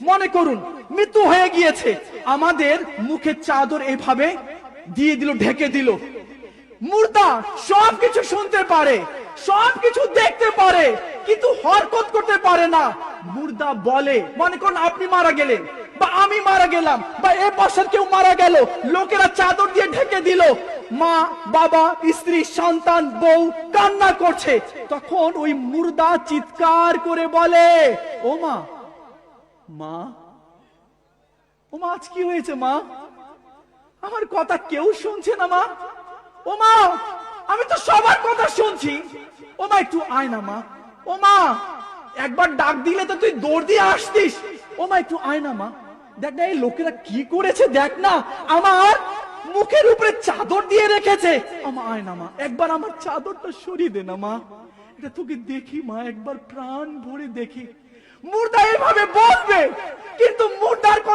মনে করুন মৃত্যু হয়ে গিয়েছে, আমাদের মুখের চাদর এইভাবে দিয়ে দিল, ঢেকে দিল। মুর্দা সবকিছু শুনতে পারে, সবকিছু দেখতে পারে, কিন্তু হরকত করতে পারে না। মুর্দা বলে, মনে করুন আপনি মারা গেলেন বা আমি মারা গেলাম বা এ পাশের কেউ মারা গেল, লোকেরা চাদর দিয়ে ঢেকে দিল, মা বাবা স্ত্রী সন্তান বউ কান্না করছে, তখন ওই মুর্দা চিৎকার করে বলে, ও মা, মা, ও মা, আজ কি হয়েছে মা? আমার কথা কেউ শুনছে না মা। ও মা, আমি তো সবার কথা শুনছি। ও মা, একটু আয় না মা। ও মা, একবার ডাক দিলে তো তুই দৌড় দিয়ে আসতিস। ও মা, একটু আয় না মা। দেখ না এই লোকেরা কি করেছে, দেখ না, আমার মুখের উপরে চাদর দিয়ে রেখেছে। আমা, আয় না মা, একবার আমার চাদরটা সরিয়ে দে না মা, এটা তোকে দেখি মা, একবার প্রাণ ভরে দেখি। মুর্দা এইভাবে বলবে, কিন্তু মুর্দার কথা